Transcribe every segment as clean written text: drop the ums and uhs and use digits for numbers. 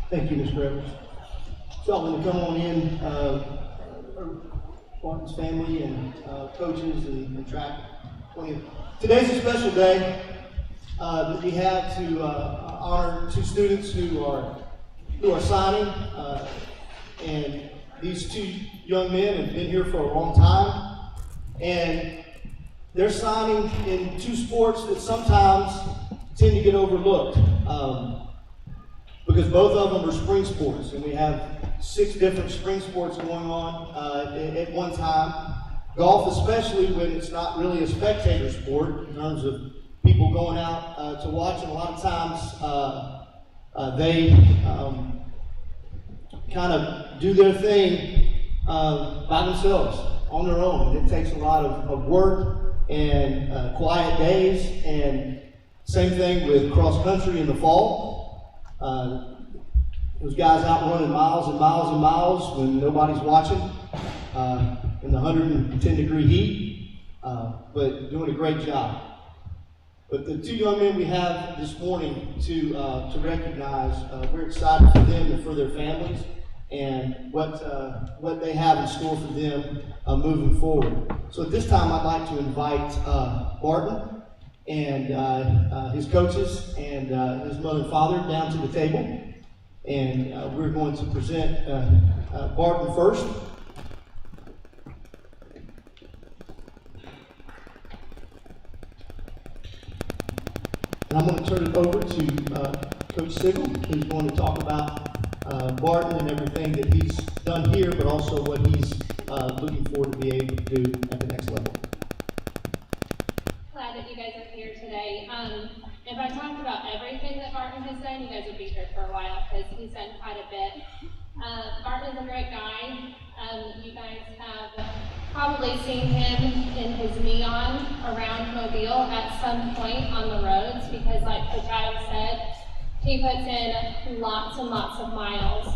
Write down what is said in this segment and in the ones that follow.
Thank you, Mr. Evers. So I'm going to come on in, Barton's family and coaches and track 20. Today's a special day that we have to honor two students who are signing, and these two young men have been here for a long time, and they're signing in two sports that sometimes tend to get overlooked. Because both of them are spring sports, and we have 6 different spring sports going on at one time. Golf, especially when it's not really a spectator sport in terms of people going out to watch, and a lot of times they kind of do their thing by themselves, on their own. And it takes a lot of work and quiet days, and same thing with cross country in the fall. Those guys out running miles and miles and miles when nobody's watching in the 110-degree heat, but doing a great job. But the two young men we have this morning to recognize, we're excited for them and for their families and what they have in store for them moving forward. So at this time, I'd like to invite Barton and his coaches and his mother and father down to the table. And we're going to present Barton first. And I'm going to turn it over to Coach Sigel, who's going to talk about Barton and everything that he's done here, but also what he's looking forward to be able to do at the next level. Glad that you guys are here today. If I talked about everything that Barton has done, you guys would be here for a while because he's done quite a bit. Barton is a great guy. You guys have probably seen him in his neon around Mobile at some point on the roads because, like Coach Adams said, he puts in lots and lots of miles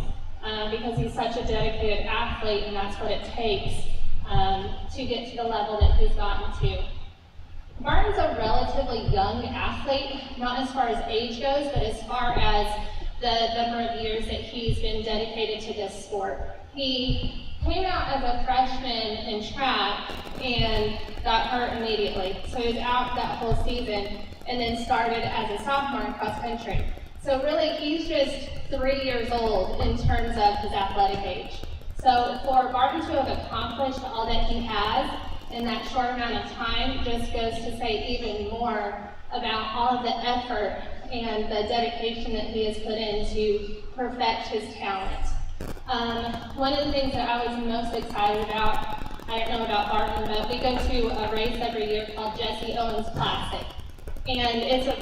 because he's such a dedicated athlete, and that's what it takes to get to the level that he's gotten to. Barton's a relatively young athlete, not as far as age goes, but as far as the number of years that he's been dedicated to this sport. He came out as a freshman in track and got hurt immediately. So he was out that whole season and then started as a sophomore in cross country. So really, he's just 3 years old in terms of his athletic age. So for Barton to have accomplished all that he has in that short amount of time just goes to say even more about all of the effort and the dedication that he has put in to perfect his talent. One of the things that I was most excited about, I don't know about Barton, but we go to a race every year called Jesse Owens Classic. And it's a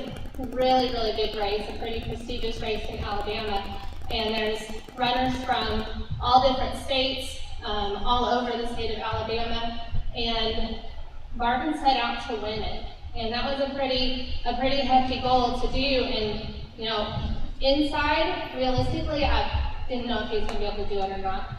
really, really big race, a pretty prestigious race in Alabama. And there's runners from all different states, all over the state of Alabama. And Barton set out to win it, and that was a pretty hefty goal to do. And inside, realistically, I didn't know if he was going to be able to do it or not.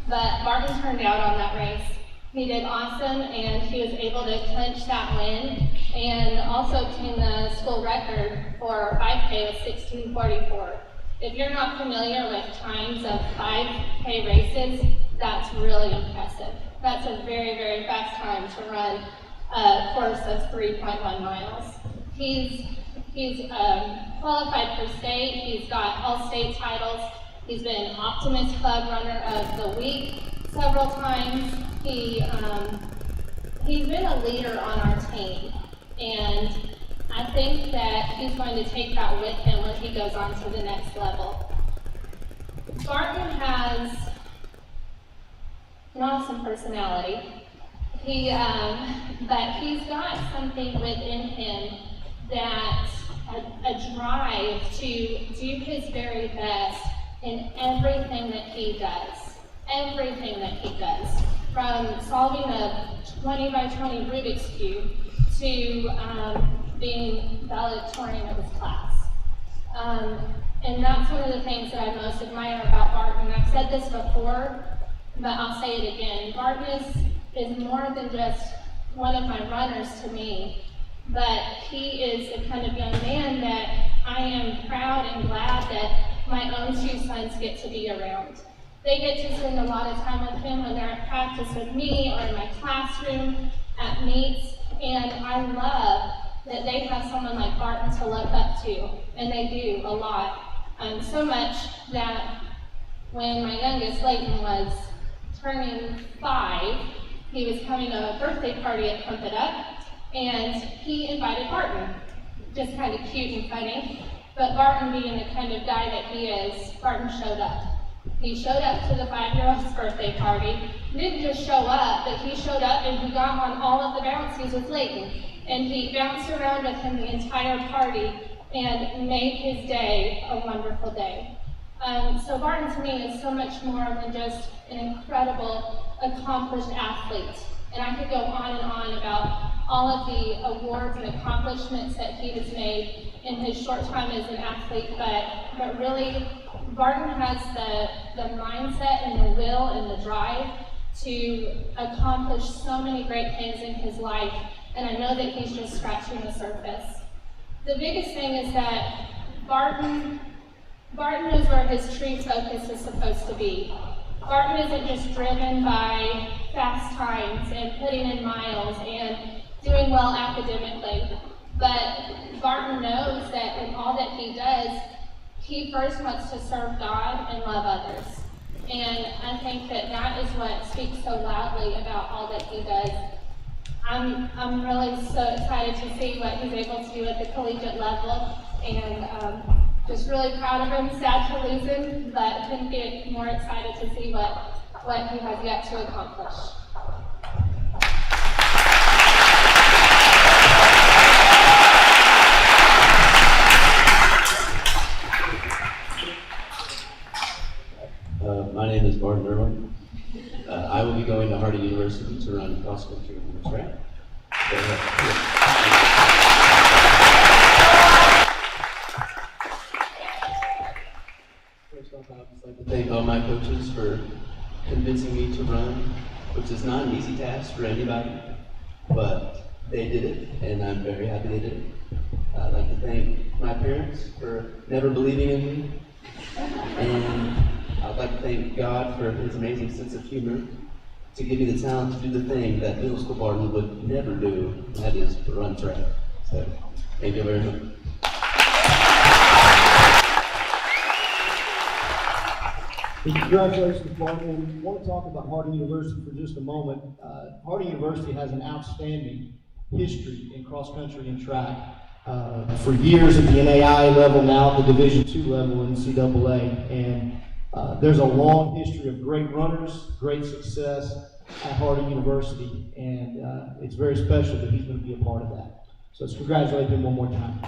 But Barton turned out on that race. He did awesome, and he was able to clinch that win, and also obtain the school record for 5K with 16:44. If you're not familiar with times of 5K races, that's really impressive. That's a very, very fast time to run a course of 3.1 miles. He's qualified for state. He's got all state titles. He's been Optimist Club Runner of the Week several times. He's been a leader on our team, and I think that he's going to take that with him when he goes on to the next level. Barton has an awesome personality. But he's got something within him that a drive to do his very best in everything that he does. Everything that he does. From solving a 20 by 20 Rubik's Cube to being valedictorian of his class. And that's one of the things that I most admire about Barton. I've said this before, but I'll say it again. Barton is more than just one of my runners to me, but he is the kind of young man that I am proud and glad that my own two sons get to be around. They get to spend a lot of time with him when they're at practice with me or in my classroom, at meets, and I love that they have someone like Barton to look up to, and they do a lot. So much that when my youngest, Layton, was turning 5, he was coming to a birthday party at Pump It Up, and he invited Barton. Just kind of cute and funny. But Barton, being the kind of guy that he is, Barton showed up. He showed up to the 5-year-old's birthday party. He didn't just show up, but he showed up and he got on all of the bouncies with Layton. And he bounced around with him the entire party and made his day a wonderful day. So Barton to me is so much more than just an incredible, accomplished athlete. And I could go on and on about all of the awards and accomplishments that he has made in his short time as an athlete, but really, Barton has the mindset and the will and the drive to accomplish so many great things in his life, and I know that he's just scratching the surface. The biggest thing is that Barton knows where his true focus is supposed to be. Barton isn't just driven by fast times and putting in miles and doing well academically, but Barton knows that in all that he does, he first wants to serve God and love others. And I think that is what speaks so loudly about all that he does. I'm really so excited to see what he's able to do at the collegiate level, and just really proud of him, sad to lose him, but couldn't get more excited to see what he has yet to accomplish. My name is Barton Irwin. I will be going to Harding University to run cross country and track. First off, I would just like to thank all my coaches for convincing me to run, which is not an easy task for anybody, but they did it, and I'm very happy they did it. I'd like to thank my parents for never believing in me, and I'd like to thank God for his amazing sense of humor to give me the talent to do the thing that middle school Barton would never do, and that is run track. So, thank you very much. Congratulations, Barton. I want to talk about Harding University for just a moment. Harding University has an outstanding history in cross country and track. For years at the NAIA level, now at the Division II level in NCAA, and there's a long history of great runners, great success at Harding University, and it's very special that he's going to be a part of that. So let's congratulate him one more time.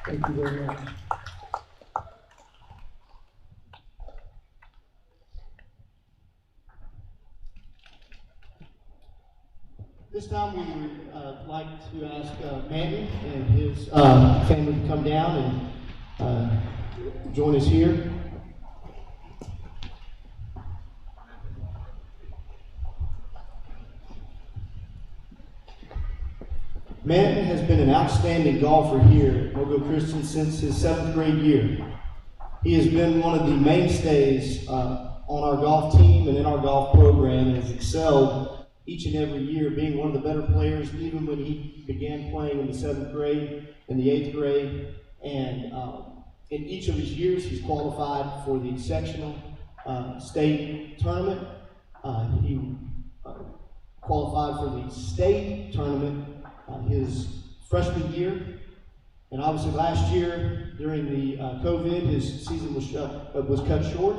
Thank you very much. This time we would like to ask Mandy and his family to come down and join us here. Manton has been an outstanding golfer here at Mobile Christian since his 7th grade year. He has been one of the mainstays on our golf team and in our golf program, and has excelled each and every year, being one of the better players even when he began playing in the 7th grade and the 8th grade. And in each of his years, he's qualified for the sectional state tournament. He qualified for the state tournament his freshman year, and obviously last year during the COVID, his season was cut short.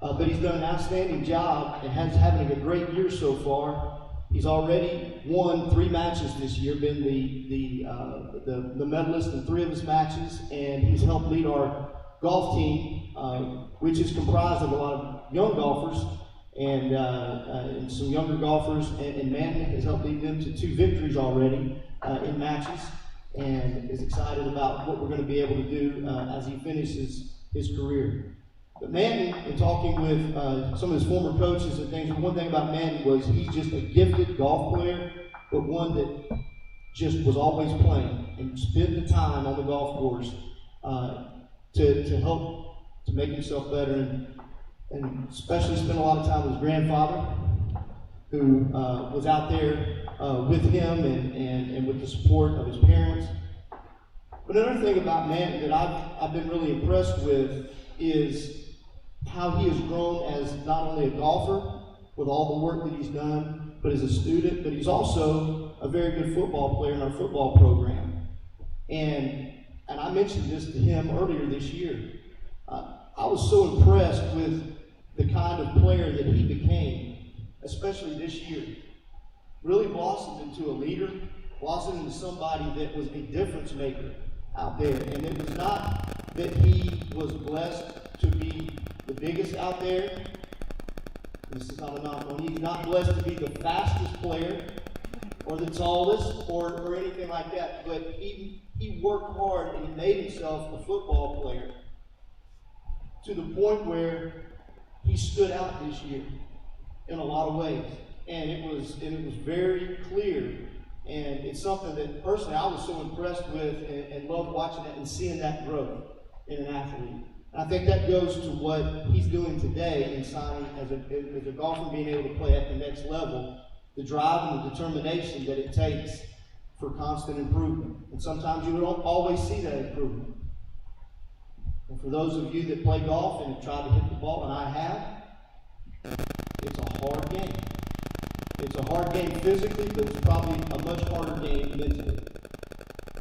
But he's done an outstanding job and having a great year so far. He's already won 3 matches this year, been the medalist in 3 of his matches, and he's helped lead our golf team, which is comprised of a lot of young golfers and some younger golfers, and Manton has helped lead them to 2 victories already in matches, and is excited about what we're going to be able to do as he finishes his career. But Manton, in talking with some of his former coaches and things, one thing about Manton was he's just a gifted golf player, but one that just was always playing and spent the time on the golf course to help to make himself better, and especially spent a lot of time with his grandfather, who was out there with him and with the support of his parents. But another thing about Manton that I've been really impressed with is how he has grown as not only a golfer with all the work that he's done, but as a student, but he's also a very good football player in our football program. And I mentioned this to him earlier this year. I was so impressed with the kind of player that he became, especially this year. Really blossomed into a leader, blossomed into somebody that was a difference maker out there. And it was not that he was blessed to be the biggest out there. This is not a knock on. He's not blessed to be the fastest player or the tallest or anything like that. But he worked hard and he made himself a football player to the point where he stood out this year in a lot of ways. And it was very clear. And it's something that personally I was so impressed with and loved watching that and seeing that growth in an athlete. I think that goes to what he's doing today in signing as a golfer, being able to play at the next level, the drive and the determination that it takes for constant improvement. And sometimes you don't always see that improvement. And for those of you that play golf and have tried to hit the ball, and I have, it's a hard game. It's a hard game physically, but it's probably a much harder game mentally.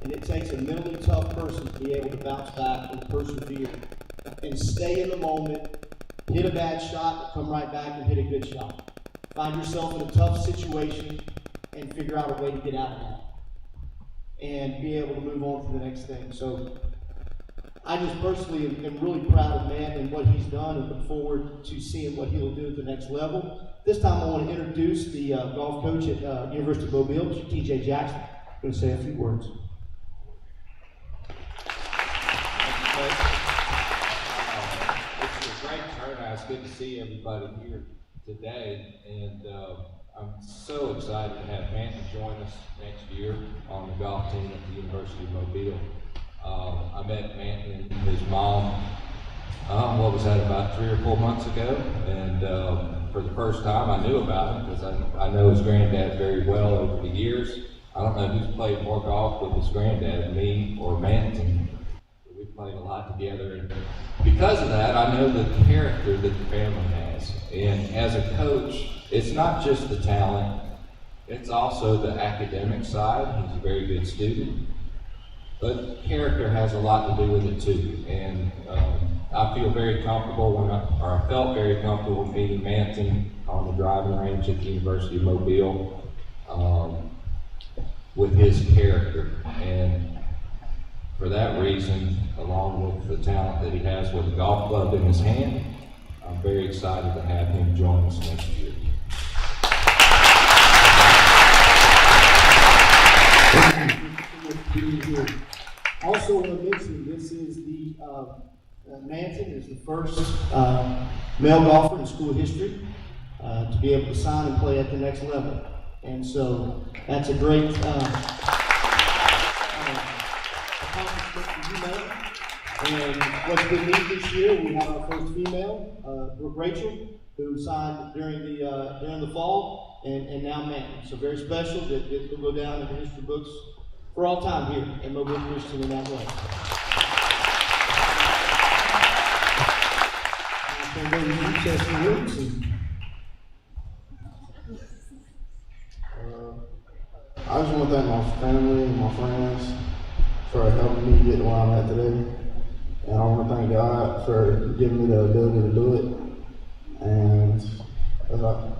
And it takes a mentally tough person to be able to bounce back and persevere and stay in the moment, hit a bad shot, come right back and hit a good shot. Find yourself in a tough situation and figure out a way to get out of that and be able to move on to the next thing. So I just personally am really proud of Matt and what he's done and look forward to seeing what he'll do at the next level. This time I want to introduce the golf coach at University of Mobile, Mr. TJ Jackson. I'm going to say a few words. It's a great turnout. It's good to see everybody here today, and I'm so excited to have Manton join us next year on the golf team at the University of Mobile. I met Manton and his mom, what was that, about 3 or 4 months ago, and for the first time I knew about him because I know his granddad very well over the years. I don't know who's played more golf with his granddad, me or Manton. We played a lot together, and because of that, I know the character that the family has. And as a coach, it's not just the talent, it's also the academic side. He's a very good student, but character has a lot to do with it too. And I feel very comfortable I felt very comfortable meeting Manton on the driving range at the University of Mobile with his character. And for that reason, along with the talent that he has with the golf club in his hand, I'm very excited to have him join us next year. Also, want to mention this is the Manton is the first male golfer in school history to be able to sign and play at the next level, and so that's a great accomplishment for you, man. And what's been neat this year, we have our first female, Rachel, who signed during the fall, and now Manton. So very special that will go down in the history books for all time here at Mobile Christian in that way. I just want to thank my family and my friends for helping me get to where I'm at today. And I want to thank God for giving me the ability to do it. And that's all.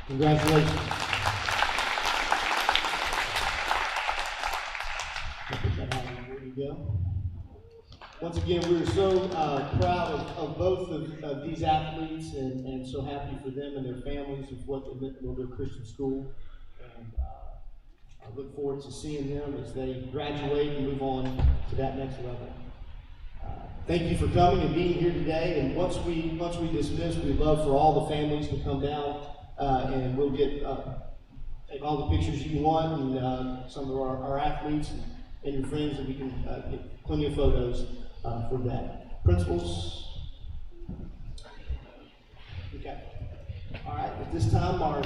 Congratulations. There you go. Once again, we're so proud of both of these athletes and so happy for them and their families of what they meant to Mobile Christian School. And I look forward to seeing them as they graduate and move on to that next level. Thank you for coming and being here today. And once we dismiss, we'd love for all the families to come down and we'll get take all the pictures you want and some of our athletes and your friends, and we can get plenty of photos for that. Principals? Okay. All right, at this time, our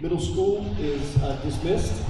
middle school is dismissed.